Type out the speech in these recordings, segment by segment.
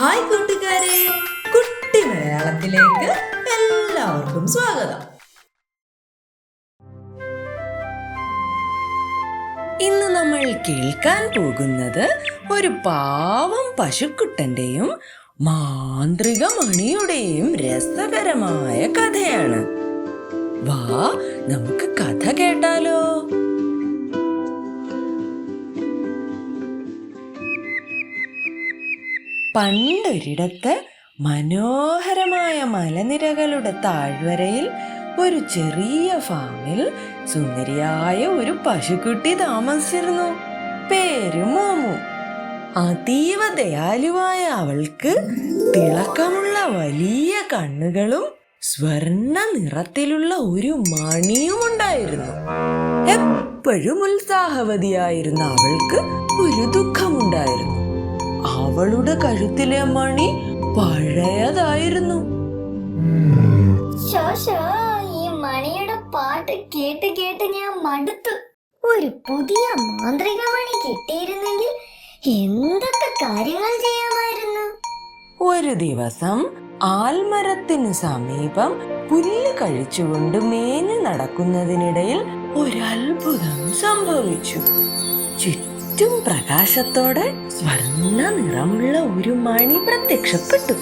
Hi കൂട്ടുകാരെ, കുട്ടി മലയാളത്തിലേക്ക് എല്ലാവർക്കും സ്വാഗതം. ഇന്ന് നമ്മൾ കേൾക്കാൻ പോകുന്നത് ഒരു പാവം പശുക്കുട്ടന്റെയും മാന്ത്രിക മണിയുടെയും രസകരമായ കഥയാണ്. വാ, നമുക്ക് കഥ കേട്ടാലോ. പണ്ടൊരിടത്ത് മനോഹരമായ മലനിരകളുടെ താഴ്വരയിൽ ഒരു ചെറിയ ഫാമിൽ സുന്ദരിയായ ഒരു പശുക്കുട്ടി താമസിച്ചിരുന്നു. പേര് മോമു. അതീവ ദയാലുവായ അവൾക്ക് തിളക്കമുള്ള വലിയ കണ്ണുകളും സ്വർണ്ണ നിറത്തിലുള്ള ഒരു മണിയും ഉണ്ടായിരുന്നു. എപ്പോഴും ഉത്സാഹവതിയായിരുന്ന അവൾക്ക് ഒരു ദുഃഖമുണ്ടായിരുന്നു. അവളുടെ കഴുത്തിലെ മണി പഴയതായിരുന്നു. ഈ മണിയുടെ പാട്ട് കേട്ട് കേട്ട് ഞാൻ മടുത്തു. ഒരു പുതിയ മാന്ത്രിക മണി കിട്ടിയിരുന്നെങ്കിൽ എന്തൊക്കെ കാര്യങ്ങൾ ചെയ്യാമായിരുന്നു. ഒരു ദിവസം ആൽമരത്തിനു സമീപം പുല്ല് കഴിച്ചുകൊണ്ട് മേഞ്ഞു നടക്കുന്നതിനിടയിൽ ഒരത്ഭുതം സംഭവിച്ചു. ചുറ്റും പ്രകാശത്തോടെ സ്വർണ്ണ നിറമുള്ള ഒരു മണി പ്രത്യക്ഷപ്പെട്ടു.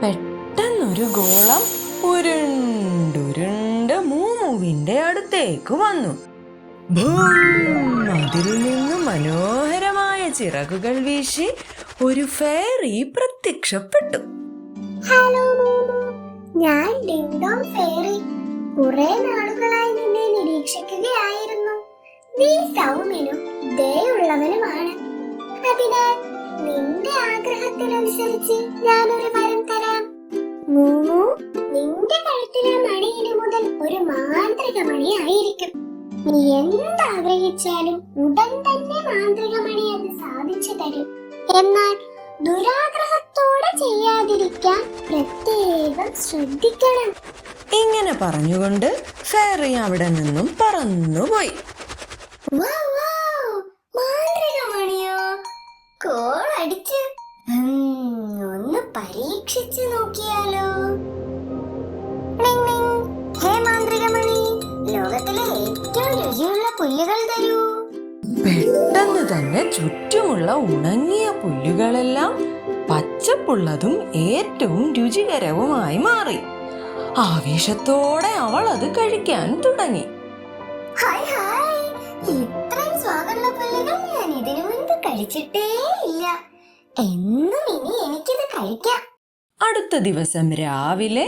പെട്ടെന്നൊരു ഗോളം ഉരുണ്ടുരുണ്ട് മൂമുവിന്റെ അടുത്തേക്ക് വന്നു. അതിൽ നിന്ന് മനോഹരമായ ചിറകുകൾ വീശി ഒരു ഫെയറി പ്രത്യക്ഷപ്പെട്ടു. ഹലോ മോമു, ഞാൻ ഡിംഡോങ് ഫെയറി. കുറെ നാളുകളായി നിന്നെ നിരീക്ഷിക്കുകയായിരുന്നു. നീ സൗമ്യനും ദയുള്ളവനുമാണ്. അതിനാൽ നിന്റെ ആഗ്രഹത്തിനനുസരിച്ച് ഞാനൊരു വരം തരാം. മോമു, നിന്റെ കഴുത്തിലെ മണി ഇനി മുതൽ ഒരു മാന്ത്രിക മണി ആയിരിക്കും. നീ എന്താഗ്രഹിച്ചാലും ഉടൻ തന്നെ മാന്ത്രിക മണി അത് സാധിച്ചു തരും. എന്നാൽ ദുരാഗ്രഹത്തോടെ ചെയ്യാതിരിക്കാൻ പ്രത്യേകം ശ്രദ്ധിക്കണം. ഇങ്ങനെ പറഞ്ഞുകൊണ്ട് ഫെയറി അവിടെ നിന്നും പറന്നുപോയി. മാന്ത്രിക മണിയോ? കോൾ അടിച്ച് ഒന്ന് പരീക്ഷിച്ചു നോക്കിയാലോ. ഹേ മാന്ത്രിക മണി, ലോകത്തിലെ ഏറ്റവും രുചിയുള്ള പുല്ലുകൾ തരൂ. പെട്ടെന്ന് തന്നെ ചുറ്റുമുള്ള ഉണങ്ങിയ പുല്ലുകളെല്ലാം പച്ചപ്പുള്ളതും ഏറ്റവും രുചികരവുമായി മാറി. ആവേശത്തോടെ അവൾ അത് കഴിക്കാൻ തുടങ്ങി. ഇത്രയും സ്വാദുള്ള പുല്ലുകൾ ഞാൻ ഇതിനു മുൻപ് കഴിച്ചിട്ടേ ഇല്ല. എന്നും ഇനി എനിക്കിത് കഴിക്കാം. അടുത്ത ദിവസം രാവിലെ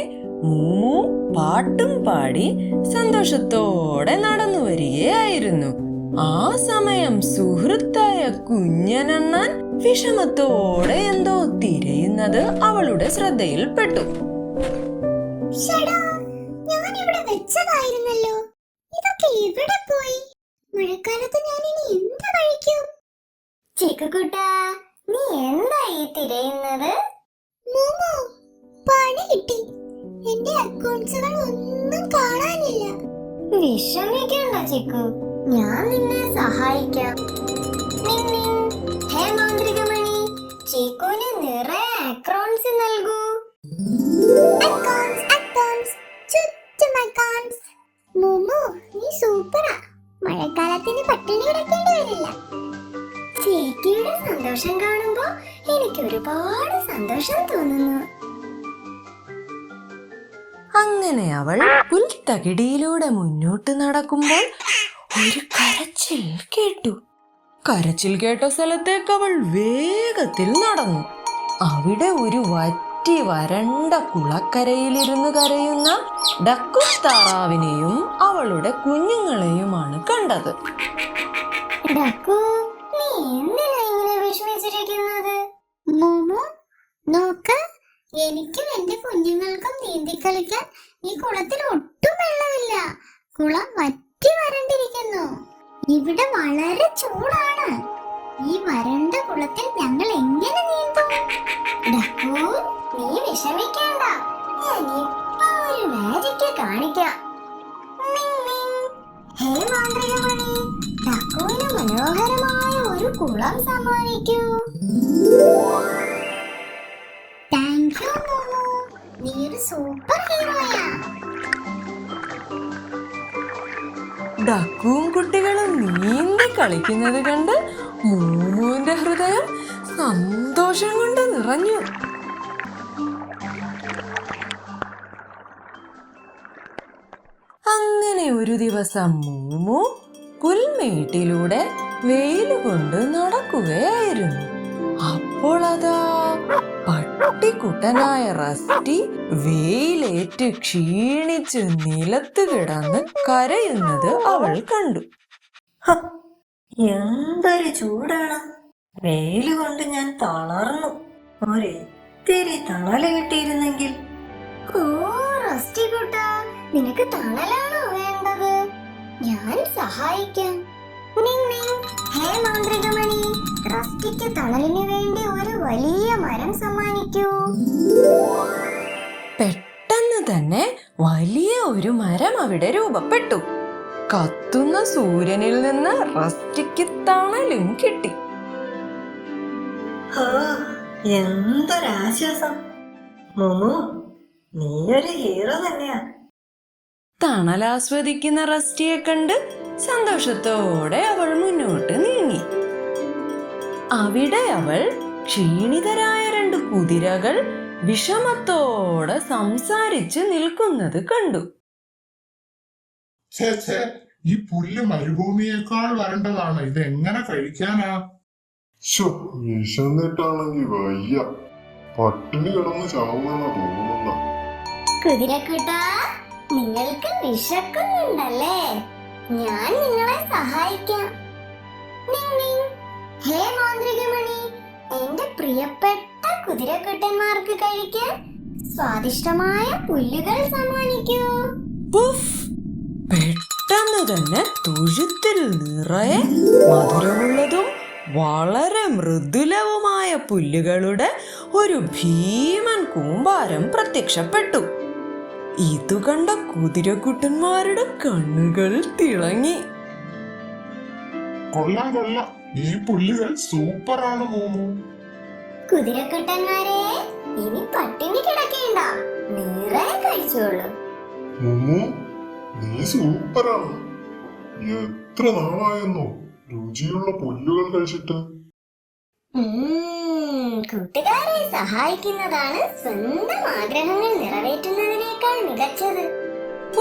മൂമു പാട്ടും പാടി സന്തോഷത്തോടെ നടന്നു വരികയായിരുന്നു. ആ സമയം സുഹൃത്തായ കുഞ്ഞനണ്ണൻ വിഷമത്തോടെ എന്തോ തിരയുന്നത് അവളുടെ ശ്രദ്ധയിൽപ്പെട്ടു. ഞാൻ ഇവിടെ വെച്ചതായിരുന്നല്ലോ, ഇതൊക്കെ എവിടെ പോയി? മഴക്കാലത്ത് ഞാൻ ഇനി എന്ത് കഴിക്കും? ചിക്കുകുട്ടാ, നീ എന്താ ഈ തിരയുന്നത്? മോമോ, പണി കിട്ടി. എന്റെ അക്കൗണ്ട്സുകൾ ഒന്നും കാണാനില്ല. വിഷമിക്കണ്ട ചിക്കു, ഞാൻ നിന്നെ സഹായിക്കാം. ഹേ മാന്ത്രിക മണി, ചിക്കുവിന് നിറയെ അക്കൗണ്ട്സ് നൽകൂ. മോമോ, നീ സൂപ്പറാ. മഴക്കാലത്തിന് പട്ടിണി കിടക്കേണ്ടി വരില്ല. ചേച്ചിയുടെ സന്തോഷം കാണുമ്പോ എനിക്ക് ഒരുപാട് സന്തോഷം തോന്നുന്നു. അങ്ങനെ അവൾ പുൽത്തകിടിയിലൂടെ മുന്നോട്ട് നടക്കുമ്പോൾ ഒരു കരച്ചിൽ കേട്ടു. കരച്ചിൽ കേട്ട സ്ഥലത്തേക്ക് അവൾ വേഗത്തിൽ നടന്നു. അവിടെ ഒരു വരണ്ട കുളക്കരയിലിരുന്ന് കരയുന്ന ഡക്കുത്താറാവിനെയും അവളുടെ കുഞ്ഞുങ്ങളെയുമാണ് കണ്ടത്. ഡക്കു, നീ എന്തിനാ ഇങ്ങനെ വിഷമിച്ചിരിക്കുന്നത്? മോമോ, നോക്ക്, എനിക്കും എന്റെ കുഞ്ഞുങ്ങൾക്കും നീന്തി കളിക്കാൻ ഈ കുളത്തിൽ ഒട്ടും വെള്ളമില്ല. കുളം വറ്റി വരണ്ടിരിക്കുന്നു. ഇവിടെ വളരെ ചൂടാണ്. ഈ വരണ്ട കുളത്തിൽ ഞങ്ങൾ എങ്ങനെ നീന്തും? ഡക്കു, നീ വിഷമിക്കേണ്ട. ഞാൻ ഇപ്പൊ ഒരു മാജിക് കാണിക്കാം. ഹേ മാന്ത്രിക മണി, ഡക്കുവിന് മനോഹരമായ ഒരു ഒരു കുളം സമ്മാനിക്കൂ. താങ്ക് യു മോമു, നീ ഒരു സൂപ്പർ ഹീറോയാ. ഡക്കുവും കുട്ടികളും നീന്തി കളിക്കുന്നത് കണ്ട് മൂമുവിന്റെ ഹൃദയം സന്തോഷം കൊണ്ട് നിറഞ്ഞു. അങ്ങനെ ഒരു ദിവസം മൂമു പുൽമേട്ടിലൂടെ വെയിലുകൊണ്ട് നടക്കുകയായിരുന്നു. അപ്പോൾ അതാ പട്ടിക്കുട്ടനായ റസ്റ്റി വെയിലേറ്റ് ക്ഷീണിച്ച് നിലത്ത് കിടന്ന് കരയുന്നത് അവൾ കണ്ടു. എന്തൊരു ചൂടാണ്! വെയില് കൊണ്ട് ഞാൻ തളർന്നു. ഒരിത്തിരി തണല് കിട്ടിയിരുന്നെങ്കിൽ. ഓ റസ്റ്റി കുട്ടാ, നിനക്ക് തണലാണോ വേണ്ടത്? ഞാൻ സഹായിക്കാം. നിങ് നിങ്, ഹേ മാന്ത്രികമണി, റസ്റ്റിക്ക് തണലിന് വേണ്ടി ഒരു വലിയ മരം സമ്മാനിക്കൂ. പെട്ടെന്ന് തന്നെ വലിയ ഒരു മരം അവിടെ രൂപപ്പെട്ടു. കത്തുന്ന സൂര്യനിൽ നിന്ന് റസ്റ്റിക്ക് തണലും കിട്ടി. എന്തൊരാശ്വാസം! മോമു, നീ ഒരു ഹീറോ തന്നെയാ. തണലാസ്വദിക്കുന്ന റസ്റ്റിയെ കണ്ട് സന്തോഷത്തോടെ അവൾ മുന്നോട്ട് നീങ്ങി. അവിടെ അവൾ ക്ഷീണിതരായ 2 കുതിരകൾ വിഷമത്തോടെ സംസാരിച്ച് നിൽക്കുന്നത് കണ്ടു. ഈ പുല്ല് മരുഭൂമിയേക്കാൾ വരണ്ടതാണ്, ഇത് എങ്ങനെ കഴിക്കാനാ? വിശന്നിട്ടാണെങ്കി വയ്യ, പട്ടിണി കിടന്ന് ചാവുന്ന തോന്നുന്ന. കുതിരക്കുട്ടാ, നിങ്ങൾക്ക് വിശക്കുന്നുണ്ടല്ലേ? ഞാൻ നിങ്ങളെ സഹായിക്കാം. നിങ് നിങ്, ഹേ മാന്ത്രികമണി, എന്റെ പ്രിയപ്പെട്ട കുതിരക്കുട്ടന്മാർക്ക് കഴിക്കാൻ സ്വാദിഷ്ടമായ പുല്ലുകൾ സമ്മാനിക്കൂ. പുഫ്! പെട്ടെന്ന് തന്നെ തൊഴുത്തിൽ നിറയെ മധുരമുള്ളതും വളരെ മൃദുലവുമായ പുല്ലുകളുടെ ഒരു ഭീമൻ കൂമ്പാരം പ്രത്യക്ഷപ്പെട്ടു. ഇതു കണ്ട കുതിരക്കുട്ടന്മാരുടെ കണ്ണുകൾ തിളങ്ങി. കൊള്ളാം കൊള്ളാം, ഈ പുല്ലുകൾ സൂപ്പറാണ് മോമു. കുതിരക്കുട്ടന്മാരെ, ഇനി പട്ടിണി കിടക്കേണ്ട, നിറയെ കഴിച്ചോളൂ. മോമു, നീ സൂപ്പറാണ്. എത്ര നാളായെന്നോ രുചിയുള്ള പുല്ലുകൾ കഴിച്ചിട്ട്. കൂട്ടുകാരെ സഹായിക്കുന്നതാണ് സ്വന്തം ആഗ്രഹങ്ങൾ നിറവേറ്റുന്നതിനേക്കാൾ മികച്ചത്.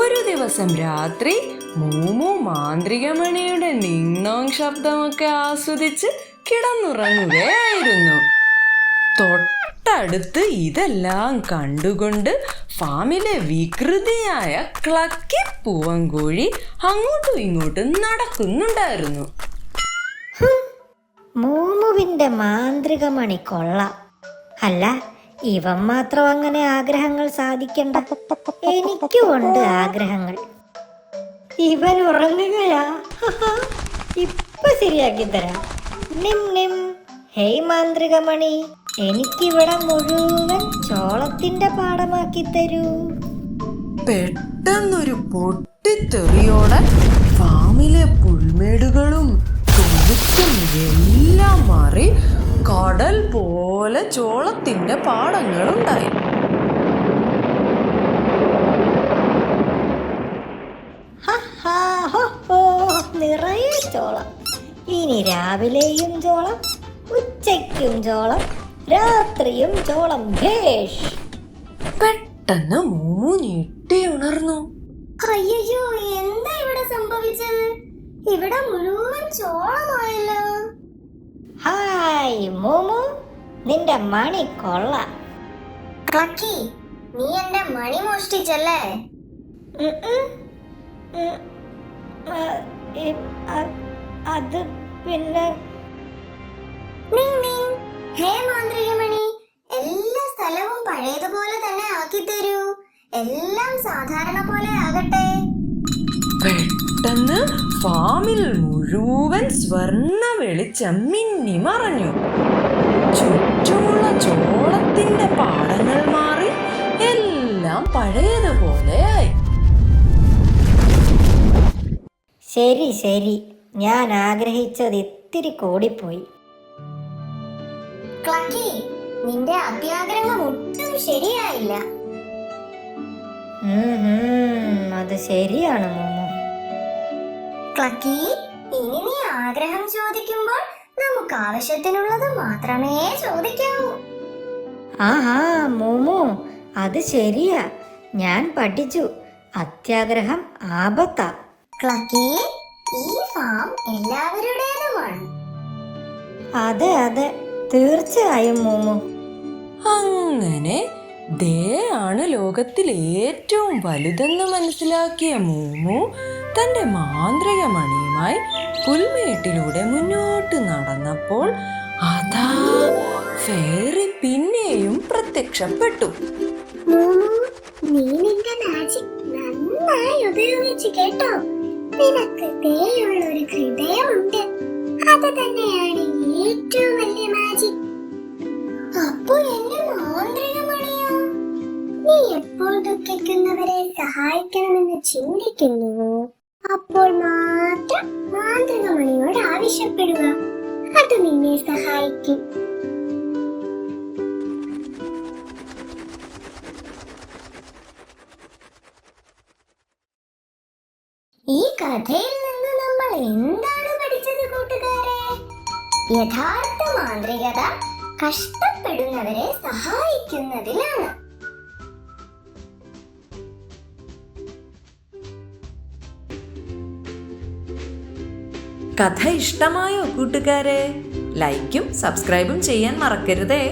ഒരു ദിവസം രാത്രി മൂമു മാന്ത്രികമണിയുടെ നിങ്ങോങ് ശബ്ദമൊക്കെ ആസ്വദിച്ച് കിടന്നുറങ്ങുകയായിരുന്നു. തൊട്ടടുത്ത് ഇതെല്ലാം കണ്ടുകൊണ്ട് ഫാമിലെ വികൃതിയായ ക്ലക്കി പൂവൻകോഴി അങ്ങോട്ടും ഇങ്ങോട്ടും നടക്കുന്നുണ്ടായിരുന്നു. മൂമുവിന്റെ മാന്ത്രികമണി കൊള്ളാം. അല്ല, ഇവൻ മാത്രം അങ്ങനെ ആഗ്രഹങ്ങൾ സാധിക്കണ്ട. എനിക്കുമുണ്ട് ആഗ്രഹങ്ങൾ. ഇവൻ ഉറങ്ങുകയാ. ഇപ്പൊ ശരിയാക്കി തരാം. നിം നിം, ഹേയ് മാന്ത്രികമണി, എനിക്കിവിടെ മുഴുവൻ ചോളത്തിന്റെ പാടമാക്കി തരൂ. പെട്ടെന്നൊരു പൊട്ടിത്തെറിയോടെ ഫാമിലെ പുൽമേടുകളും തൊഴുത്തും എല്ലാം മാറി കടൽ പോലെ ചോളത്തിന്റെ പാടങ്ങളുണ്ടായി. നിറയെ ചോളം. ഇനി രാവിലെയും ചോളം, ഉച്ചയ്ക്കും ചോളം, രാത്രിയും ചോളം. ഭേഷ്! പെട്ടെന്ന് മൂമു ഞെട്ടി ഉണർന്നു. അയ്യോ, എന്താ ഇവിടെ സംഭവിച്ചത്? ഇവിടെ മുഴുവൻ ചോളമായല്ലോ. ഹായ് മോമു, നിന്റെ മണി കൊള്ളാം. ക്ലക്കി, നീ എന്റെ മണി മോഷ്ടിച്ചല്ലേ? അത് പിന്നെ നിങ് നിങ്, ഹേ മാന്ത്രികമണി, എല്ലാ സ്ഥലവും പഴയതുപോലെ തന്നെ ആക്കി തരൂ. എല്ലാം സാധാരണ പോലെ ആകട്ടെ. പെട്ടെന്ന് ഫാമിൽ മുഴുവൻ സ്വർണ്ണ വെളിച്ചം മിന്നി മറഞ്ഞു. ചുറ്റുമുള്ള ചോളത്തിന്റെ പാടങ്ങൾ മാറി എല്ലാം പഴയതുപോലെയായി. ശരി ശരി, ഞാൻ ആഗ്രഹിച്ചത് ഇത്തിരി കൂടിപ്പോയി. ക്ലക്കി, നിന്റെ അത്യാഗ്രഹം ഒട്ടും ശരിയായില്ല. അത് ശരിയാണ് മോമു. ക്ലക്കി, ഇനി നീ ആഗ്രഹം ചോദിക്കുമ്പോൾ നമുക്ക് ആവശ്യത്തിനുള്ളത് മാത്രമേ ചോദിക്കാവൂ. ആഹാ മോമു, അത് ശരിയാ. ഞാൻ പഠിച്ചു, അത്യാഗ്രഹം ആപത്താ. ക്ലക്കി, ഈ ഫാം എല്ലാവരുടേതുമാണ്. അതെ അതെ, തീർച്ചയായും മോമു. അങ്ങനെ ദേ ആണ് ലോകത്തിൽ ഏറ്റവും വലുതെന്ന് മനസ്സിലാക്കിയ മൂമു തന്റെ മാന്ത്രിക മണിയുമായി പുൽമേട്ടിലൂടെ മുന്നോട്ട് നടന്നപ്പോൾ അതാ ഫെയറി പിന്നെയും പ്രത്യക്ഷപ്പെട്ടു. നീ നിന്റെ മാജിക് നന്നായി ഉപയോഗിച്ചു കേട്ടോ. നിനക്ക് ദയുള്ള ഒരു ഹൃദയമുണ്ട്. അത് തന്നെയാണ് ഏറ്റവും വലിയ മാജിക്. അപ്പോ എന്റെ മാന്ത്രിക മണിയോ? നീ എപ്പോൾ ദുഃഖിക്കുന്നവരെ സഹായിക്കണമെന്ന് ചിന്തിക്കുന്നുവോ അപ്പോൾ മാത്രം മാന്ത്രിക മണിയോട് ആവശ്യപ്പെടുക. അത് നിന്നെ സഹായിക്കും. ഈ കഥയിൽ നിന്ന് നമ്മൾ എന്താണ് പഠിച്ചത് കൂട്ടുകാരെ? യഥാർത്ഥ മാന്ത്രികത കഷ്ടപ്പെടുന്നവരെ സഹായിക്കുന്നതിലാണ്. കഥ ഇഷ്ടമായോ കൂട്ടുകാരെ? ലൈക്കും സബ്സ്ക്രൈബും ചെയ്യാൻ മറക്കരുതേ.